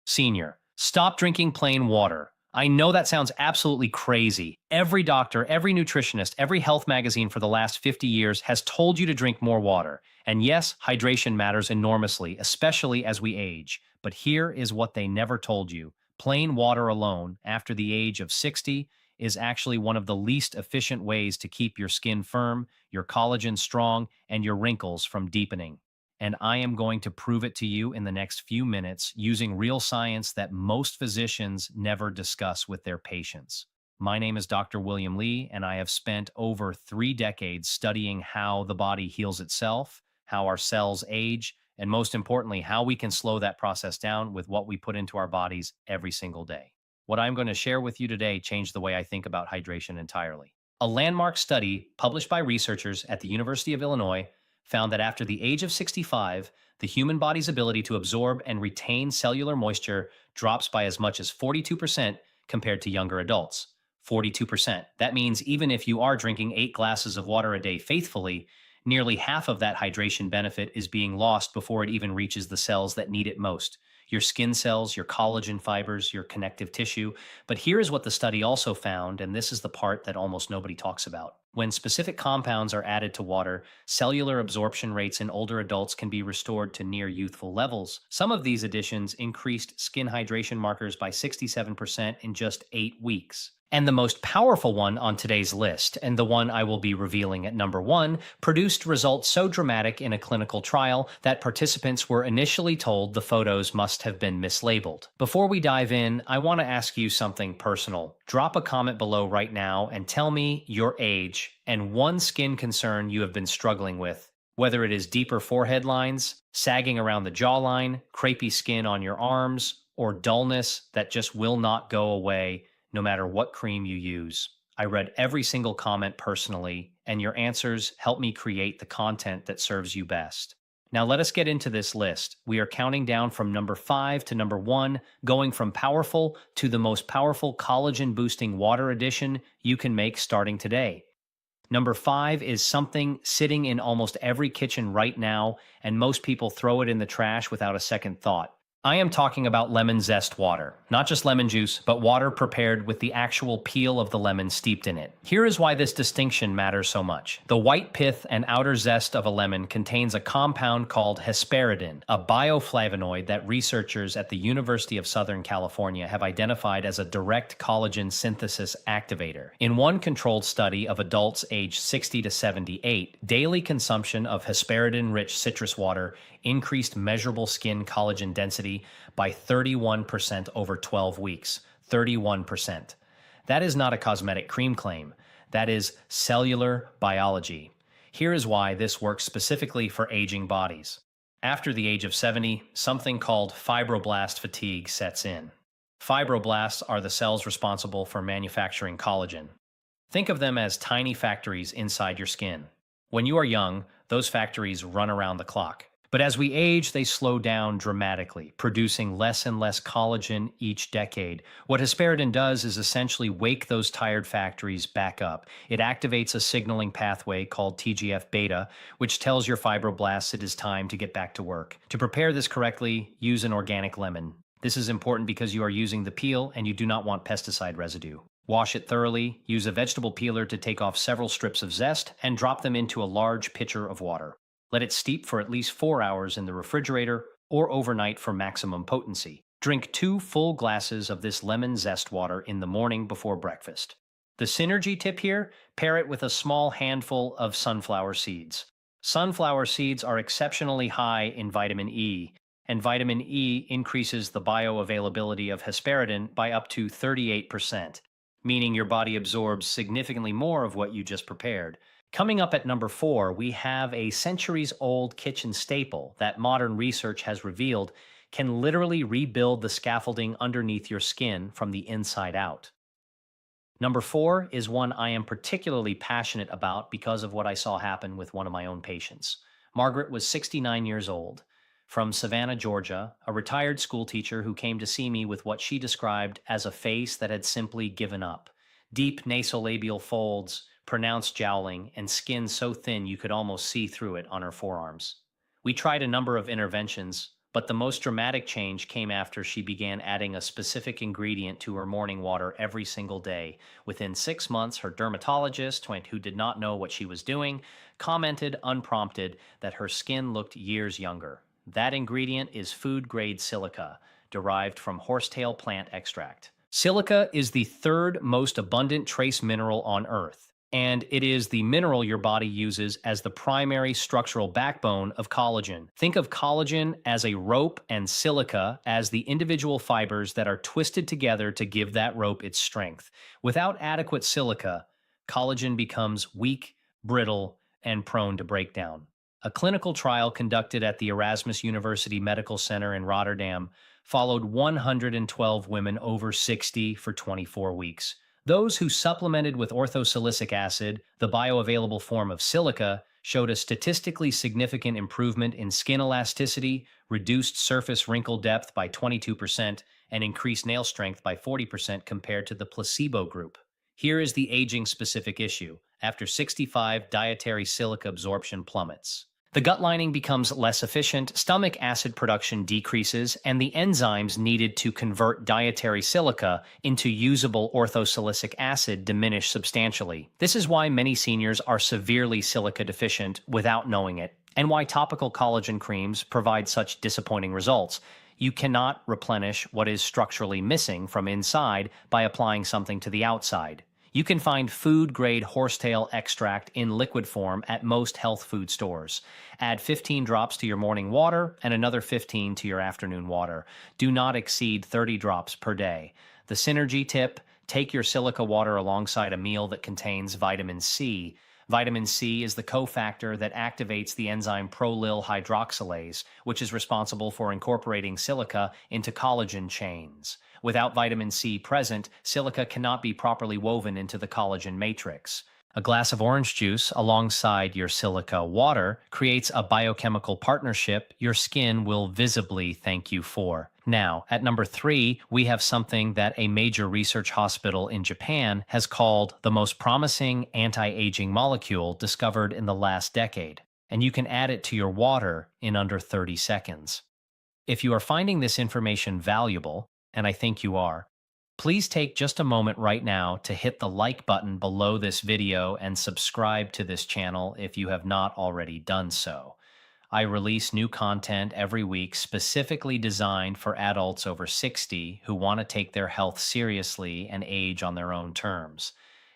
Senior, stop drinking plain water. I know that sounds absolutely crazy. Every doctor, every nutritionist, every health magazine for the last 50 years has told you to drink more water. And yes, hydration matters enormously, especially as we age. But here is what they never told you. Plain water alone, after the age of 60, is actually one of the least efficient ways to keep your skin firm, your collagen strong, and your wrinkles from deepening. And I am going to prove it to you in the next few minutes using real science that most physicians never discuss with their patients. My name is Dr. William Lee, and I have spent over 3 decades studying how the body heals itself, how our cells age, and most importantly, how we can slow that process down with what we put into our bodies every single day. What I'm going to share with you today changed the way I think about hydration entirely. A landmark study published by researchers at the University of Illinois found that after the age of 65, the human body's ability to absorb and retain cellular moisture drops by as much as 42% compared to younger adults. 42%. That means even if you are drinking 8 glasses of water a day faithfully, nearly half of that hydration benefit is being lost before it even reaches the cells that need it most. Your skin cells, your collagen fibers, your connective tissue. But here is what the study also found, and this is the part that almost nobody talks about. When specific compounds are added to water, cellular absorption rates in older adults can be restored to near youthful levels. Some of these additions increased skin hydration markers by 67% in just 8 weeks. And the most powerful one on today's list, and the one I will be revealing at number 1, produced results so dramatic in a clinical trial that participants were initially told the photos must have been mislabeled. Before we dive in, I want to ask you something personal. Drop a comment below right now and tell me your age and one skin concern you have been struggling with, whether it is deeper forehead lines, sagging around the jawline, crepey skin on your arms, or dullness that just will not go away no matter what cream you use. I read every single comment personally, and your answers help me create the content that serves you best. Now let us get into this list. We are counting down from number 5 to number 1, going from powerful to the most powerful collagen-boosting water addition you can make starting today. Number 5 is something sitting in almost every kitchen right now, and most people throw it in the trash without a second thought. I am talking about lemon zest water. Not just lemon juice, but water prepared with the actual peel of the lemon steeped in it. Here is why this distinction matters so much. The white pith and outer zest of a lemon contains a compound called hesperidin, a bioflavonoid that researchers at the University of Southern California have identified as a direct collagen synthesis activator. In one controlled study of adults aged 60 to 78, daily consumption of hesperidin-rich citrus water increased measurable skin collagen density by 31% over 12 weeks. 31%. That is not a cosmetic cream claim. That is cellular biology. Here is why this works specifically for aging bodies. After the age of 70, something called fibroblast fatigue sets in. Fibroblasts are the cells responsible for manufacturing collagen. Think of them as tiny factories inside your skin. When you are young, those factories run around the clock. But as we age, they slow down dramatically, producing less and less collagen each decade. What hesperidin does is essentially wake those tired factories back up. It activates a signaling pathway called TGF-beta, which tells your fibroblasts it is time to get back to work. To prepare this correctly, use an organic lemon. This is important because you are using the peel and you do not want pesticide residue. Wash it thoroughly, use a vegetable peeler to take off several strips of zest, and drop them into a large pitcher of water. Let it steep for at least 4 hours in the refrigerator or overnight for maximum potency. Drink 2 full glasses of this lemon zest water in the morning before breakfast. The synergy tip here, pair it with a small handful of sunflower seeds. Sunflower seeds are exceptionally high in vitamin E, and vitamin E increases the bioavailability of hesperidin by up to 38%, meaning your body absorbs significantly more of what you just prepared. Coming up at number 4, we have a centuries-old kitchen staple that modern research has revealed can literally rebuild the scaffolding underneath your skin from the inside out. Number 4 is one I am particularly passionate about because of what I saw happen with one of my own patients. Margaret was 69 years old, from Savannah, Georgia, a retired school teacher who came to see me with what she described as a face that had simply given up. Deep nasolabial folds, pronounced jowling, and skin so thin you could almost see through it on her forearms. We tried a number of interventions, But the most dramatic change came after she began adding a specific ingredient to her morning water every single day. Within 6 months, her dermatologist, who did not know what she was doing, commented unprompted that her skin looked years younger. That ingredient is food grade silica, derived from horsetail plant extract. Silica is the third most abundant trace mineral on Earth, and it is the mineral your body uses as the primary structural backbone of collagen. Think of collagen as a rope and silica as the individual fibers that are twisted together to give that rope its strength. Without adequate silica, collagen becomes weak, brittle, and prone to breakdown. A clinical trial conducted at the Erasmus University Medical Center in Rotterdam followed 112 women over 60 for 24 weeks. Those who supplemented with orthosilicic acid, the bioavailable form of silica, showed a statistically significant improvement in skin elasticity, reduced surface wrinkle depth by 22%, and increased nail strength by 40% compared to the placebo group. Here is the aging-specific issue. After 65, dietary silica absorption plummets. The gut lining becomes less efficient, stomach acid production decreases, and the enzymes needed to convert dietary silica into usable orthosilicic acid diminish substantially. This is why many seniors are severely silica deficient without knowing it, and why topical collagen creams provide such disappointing results. You cannot replenish what is structurally missing from inside by applying something to the outside. You can find food-grade horsetail extract in liquid form at most health food stores. Add 15 drops to your morning water and another 15 to your afternoon water. Do not exceed 30 drops per day. The synergy tip: take your silica water alongside a meal that contains vitamin C. Vitamin C is the cofactor that activates the enzyme prolyl hydroxylase, which is responsible for incorporating silica into collagen chains. Without vitamin C present, silica cannot be properly woven into the collagen matrix. A glass of orange juice alongside your silica water creates a biochemical partnership your skin will visibly thank you for. Now, at number 3, we have something that a major research hospital in Japan has called the most promising anti-aging molecule discovered in the last decade, and you can add it to your water in under 30 seconds. If you are finding this information valuable, and I think you are, please take just a moment right now to hit the like button below this video and subscribe to this channel if you have not already done so. I release new content every week specifically designed for adults over 60 who want to take their health seriously and age on their own terms.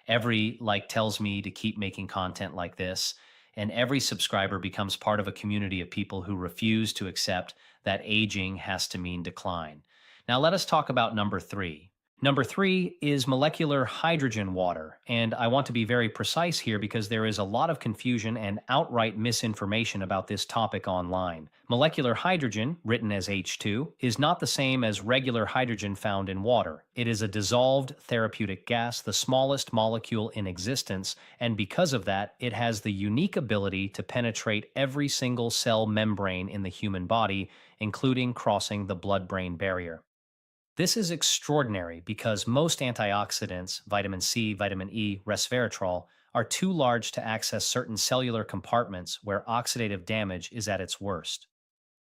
Every like tells me to keep making content like this, and every subscriber becomes part of a community of people who refuse to accept that aging has to mean decline. Now let us talk about number 3. Number 3 is molecular hydrogen water, and I want to be very precise here because there is a lot of confusion and outright misinformation about this topic online. Molecular hydrogen, written as H2, is not the same as regular hydrogen found in water. It is a dissolved therapeutic gas, the smallest molecule in existence, and because of that, it has the unique ability to penetrate every single cell membrane in the human body, including crossing the blood-brain barrier. This is extraordinary because most antioxidants, vitamin C, vitamin E, resveratrol, are too large to access certain cellular compartments where oxidative damage is at its worst.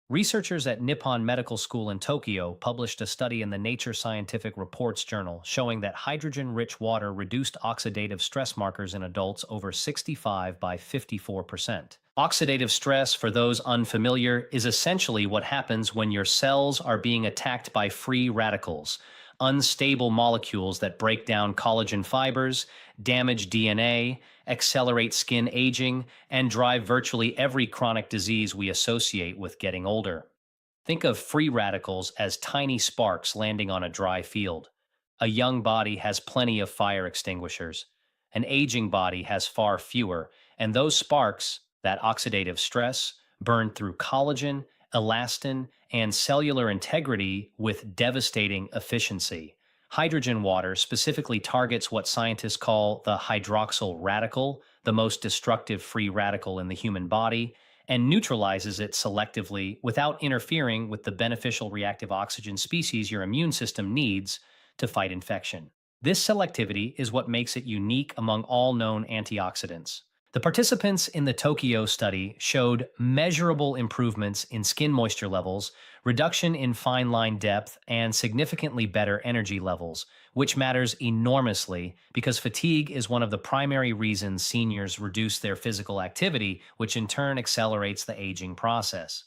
Researchers at Nippon Medical School in Tokyo published a study in the Nature Scientific Reports journal showing that hydrogen-rich water reduced oxidative stress markers in adults over 65 by 54%. Oxidative stress, for those unfamiliar, is essentially what happens when your cells are being attacked by free radicals, unstable molecules that break down collagen fibers, damage DNA, accelerate skin aging, and drive virtually every chronic disease we associate with getting older. Think of free radicals as tiny sparks landing on a dry field. A young body has plenty of fire extinguishers. An aging body has far fewer, and those sparks, that oxidative stress, burn through collagen, elastin, and cellular integrity with devastating efficiency. Hydrogen water specifically targets what scientists call the hydroxyl radical, the most destructive free radical in the human body, and neutralizes it selectively without interfering with the beneficial reactive oxygen species your immune system needs to fight infection. This selectivity is what makes it unique among all known antioxidants. The participants in the Tokyo study showed measurable improvements in skin moisture levels, reduction in fine line depth, and significantly better energy levels, which matters enormously because fatigue is one of the primary reasons seniors reduce their physical activity, which in turn accelerates the aging process.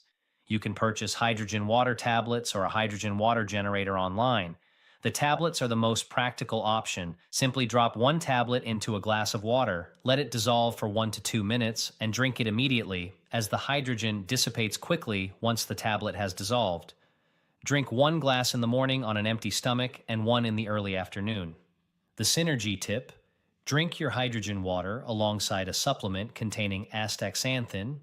You can purchase hydrogen water tablets or a hydrogen water generator online. The tablets are the most practical option. Simply drop one tablet into a glass of water, let it dissolve for 1 to 2 minutes, and drink it immediately, as the hydrogen dissipates quickly once the tablet has dissolved. Drink one glass in the morning on an empty stomach and one in the early afternoon. The synergy tip: drink your hydrogen water alongside a supplement containing astaxanthin,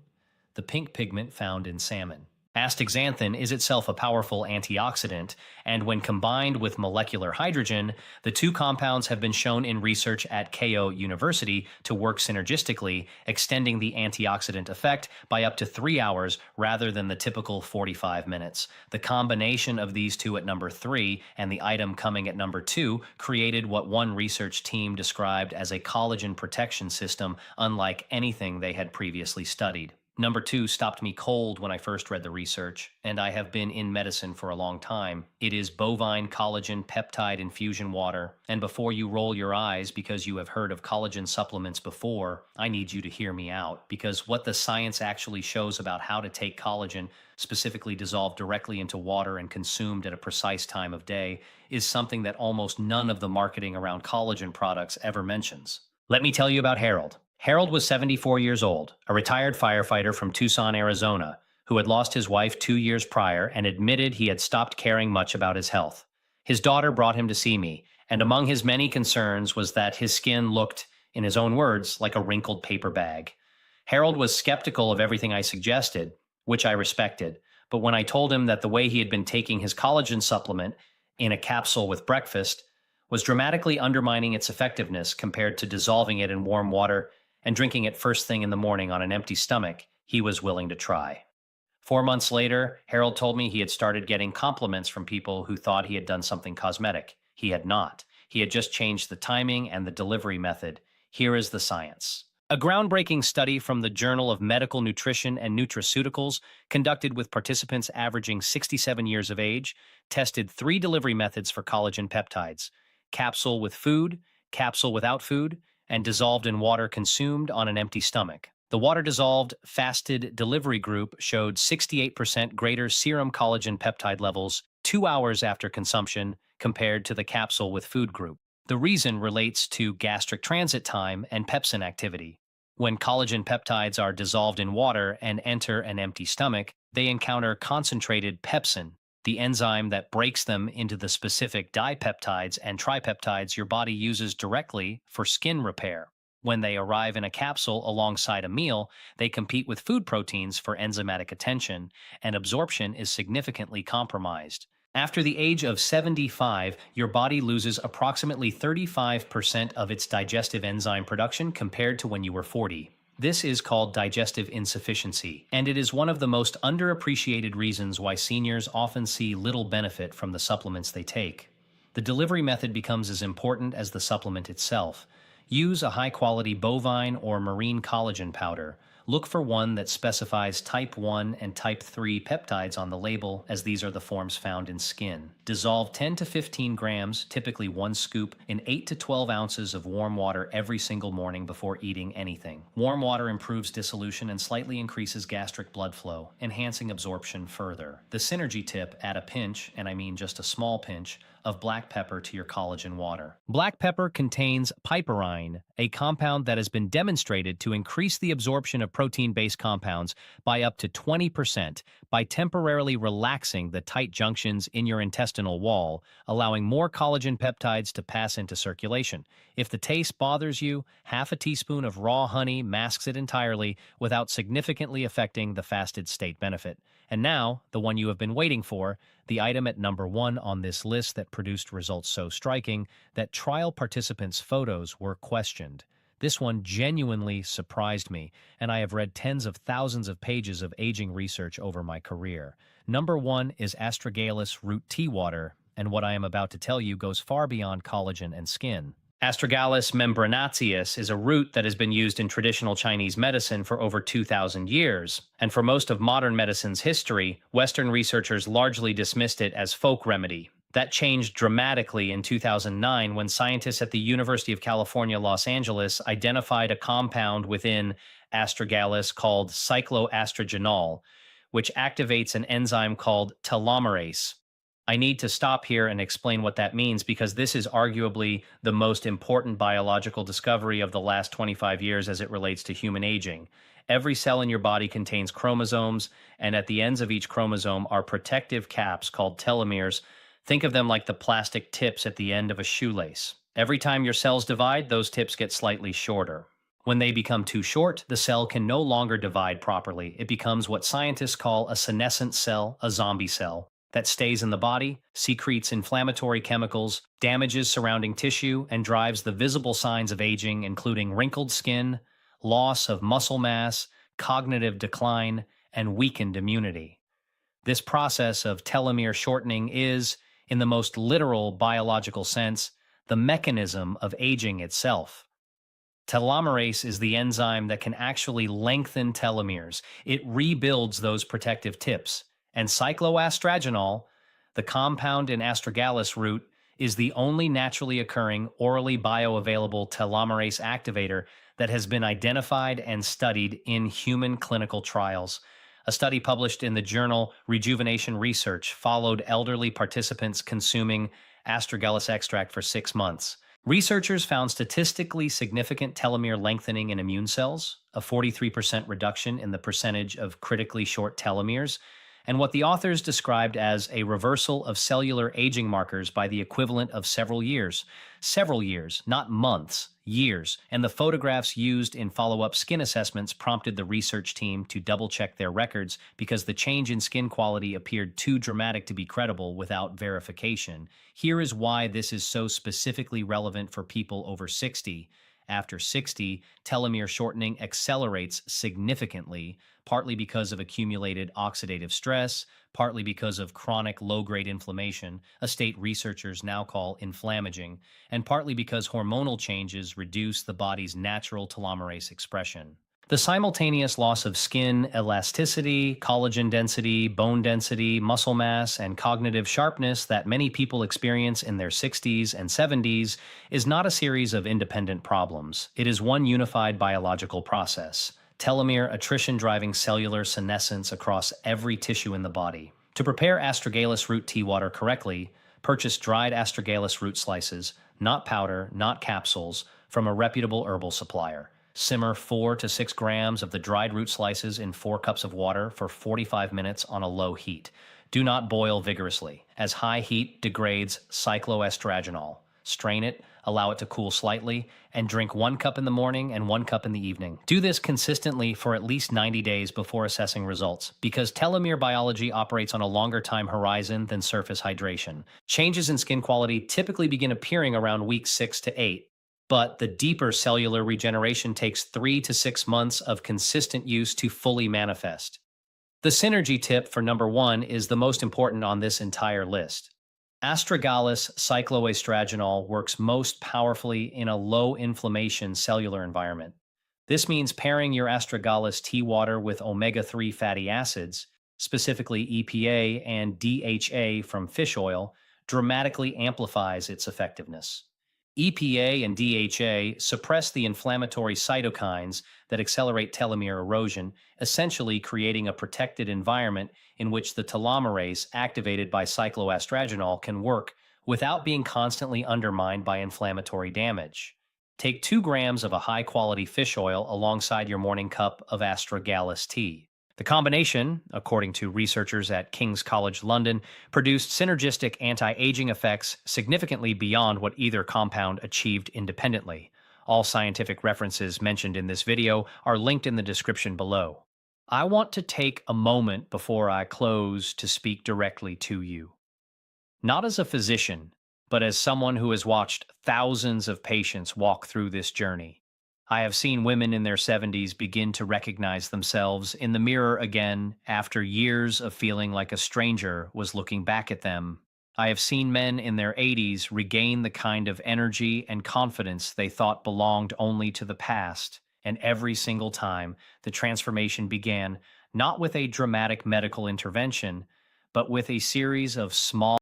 the pink pigment found in salmon. Astaxanthin is itself a powerful antioxidant, and when combined with molecular hydrogen, the two compounds have been shown in research at Keio University to work synergistically, extending the antioxidant effect by up to 3 hours rather than the typical 45 minutes. The combination of these two at number 3 and the item coming at number 2 created what one research team described as a collagen protection system unlike anything they had previously studied. Number 2 stopped me cold when I first read the research, and I have been in medicine for a long time. It is bovine collagen peptide infusion water. And before you roll your eyes because you have heard of collagen supplements before, I need you to hear me out, because what the science actually shows about how to take collagen, specifically dissolved directly into water and consumed at a precise time of day, is something that almost none of the marketing around collagen products ever mentions. Let me tell you about Harold. Harold was 74 years old, a retired firefighter from Tucson, Arizona, who had lost his wife 2 years prior and admitted he had stopped caring much about his health. His daughter brought him to see me, and among his many concerns was that his skin looked, in his own words, like a wrinkled paper bag. Harold was skeptical of everything I suggested, which I respected, but when I told him that the way he had been taking his collagen supplement in a capsule with breakfast was dramatically undermining its effectiveness compared to dissolving it in warm water and drinking it first thing in the morning on an empty stomach, he was willing to try. 4 months later, Harold told me he had started getting compliments from people who thought he had done something cosmetic. He had not. He had just changed the timing and the delivery method. Here is the science. A groundbreaking study from the Journal of Medical Nutrition and Nutraceuticals, conducted with participants averaging 67 years of age, tested 3 delivery methods for collagen peptides: capsule with food, capsule without food, and dissolved in water consumed on an empty stomach. The water-dissolved, fasted delivery group showed 68% greater serum collagen peptide levels 2 hours after consumption compared to the capsule with food group. The reason relates to gastric transit time and pepsin activity. When collagen peptides are dissolved in water and enter an empty stomach, they encounter concentrated pepsin, the enzyme that breaks them into the specific dipeptides and tripeptides your body uses directly for skin repair. When they arrive in a capsule alongside a meal, they compete with food proteins for enzymatic attention, and absorption is significantly compromised. After the age of 75, your body loses approximately 35% of its digestive enzyme production compared to when you were 40. This is called digestive insufficiency, and it is one of the most underappreciated reasons why seniors often see little benefit from the supplements they take. The delivery method becomes as important as the supplement itself. Use a high-quality bovine or marine collagen powder. Look for one that specifies type 1 and type 3 peptides on the label, as these are the forms found in skin. Dissolve 10 to 15 grams, typically 1 scoop, in 8 to 12 ounces of warm water every single morning before eating anything. Warm water improves dissolution and slightly increases gastric blood flow, enhancing absorption further. The synergy tip: add a pinch, and I mean just a small pinch, of black pepper to your collagen water. Black pepper contains piperine, a compound that has been demonstrated to increase the absorption of protein-based compounds by up to 20% by temporarily relaxing the tight junctions in your intestinal wall, allowing more collagen peptides to pass into circulation. If the taste bothers you, half a teaspoon of raw honey masks it entirely without significantly affecting the fasted state benefit. And now, the one you have been waiting for, the item at number 1 on this list that produced results so striking that trial participants' photos were questioned. This one genuinely surprised me, and I have read tens of thousands of pages of aging research over my career. Number 1 is astragalus root tea water, and what I am about to tell you goes far beyond collagen and skin. Astragalus membranaceus is a root that has been used in traditional Chinese medicine for over 2,000 years, and for most of modern medicine's history, Western researchers largely dismissed it as folk remedy. That changed dramatically in 2009 when scientists at the University of California, Los Angeles identified a compound within astragalus called cycloastragenol, which activates an enzyme called telomerase. I need to stop here and explain what that means because this is arguably the most important biological discovery of the last 25 years as it relates to human aging. Every cell in your body contains chromosomes, and at the ends of each chromosome are protective caps called telomeres. Think of them like the plastic tips at the end of a shoelace. Every time your cells divide, those tips get slightly shorter. When they become too short, the cell can no longer divide properly. It becomes what scientists call a senescent cell, a zombie cell that stays in the body, secretes inflammatory chemicals, damages surrounding tissue, and drives the visible signs of aging, including wrinkled skin, loss of muscle mass, cognitive decline, and weakened immunity. This process of telomere shortening is, in the most literal biological sense, the mechanism of aging itself. Telomerase is the enzyme that can actually lengthen telomeres. It rebuilds those protective tips. And cycloastragenol, the compound in astragalus root, is the only naturally occurring orally bioavailable telomerase activator that has been identified and studied in human clinical trials. A study published in the journal Rejuvenation Research followed elderly participants consuming astragalus extract for 6 months. Researchers found statistically significant telomere lengthening in immune cells, a 43% reduction in the percentage of critically short telomeres, and what the authors described as a reversal of cellular aging markers by the equivalent of several years. Several years, not months, years. And the photographs used in follow-up skin assessments prompted the research team to double-check their records because the change in skin quality appeared too dramatic to be credible without verification. Here is why this is so specifically relevant for people over 60. After 60, telomere shortening accelerates significantly, partly because of accumulated oxidative stress, partly because of chronic low-grade inflammation, a state researchers now call inflammaging, and partly because hormonal changes reduce the body's natural telomerase expression. The simultaneous loss of skin elasticity, collagen density, bone density, muscle mass, and cognitive sharpness that many people experience in their 60s and 70s is not a series of independent problems. It is one unified biological process. Telomere attrition driving cellular senescence across every tissue in the body. To prepare astragalus root tea water correctly, purchase dried astragalus root slices, not powder, not capsules, from a reputable herbal supplier. Simmer 4 to 6 grams of the dried root slices in 4 cups of water for 45 minutes on a low heat. Do not boil vigorously, as high heat degrades cycloastragenol. Strain it, allow it to cool slightly, and drink 1 cup in the morning and 1 cup in the evening. Do this consistently for at least 90 days before assessing results, because telomere biology operates on a longer time horizon than surface hydration. Changes in skin quality typically begin appearing around week 6 to 8. But the deeper cellular regeneration takes 3 to 6 months of consistent use to fully manifest. The synergy tip for number 1 is the most important on this entire list. Astragalus cycloastragenol works most powerfully in a low-inflammation cellular environment. This means pairing your astragalus tea water with omega-3 fatty acids, specifically EPA and DHA from fish oil, dramatically amplifies its effectiveness. EPA and DHA suppress the inflammatory cytokines that accelerate telomere erosion, essentially creating a protected environment in which the telomerase activated by cycloastragenol can work without being constantly undermined by inflammatory damage. Take 2 grams of a high-quality fish oil alongside your morning cup of astragalus tea. The combination, according to researchers at King's College London, produced synergistic anti-aging effects significantly beyond what either compound achieved independently. All scientific references mentioned in this video are linked in the description below. I want to take a moment before I close to speak directly to you. Not as a physician, but as someone who has watched thousands of patients walk through this journey. I have seen women in their 70s begin to recognize themselves in the mirror again after years of feeling like a stranger was looking back at them. I have seen men in their 80s regain the kind of energy and confidence they thought belonged only to the past. And every single time, the transformation began not with a dramatic medical intervention, but with a series of small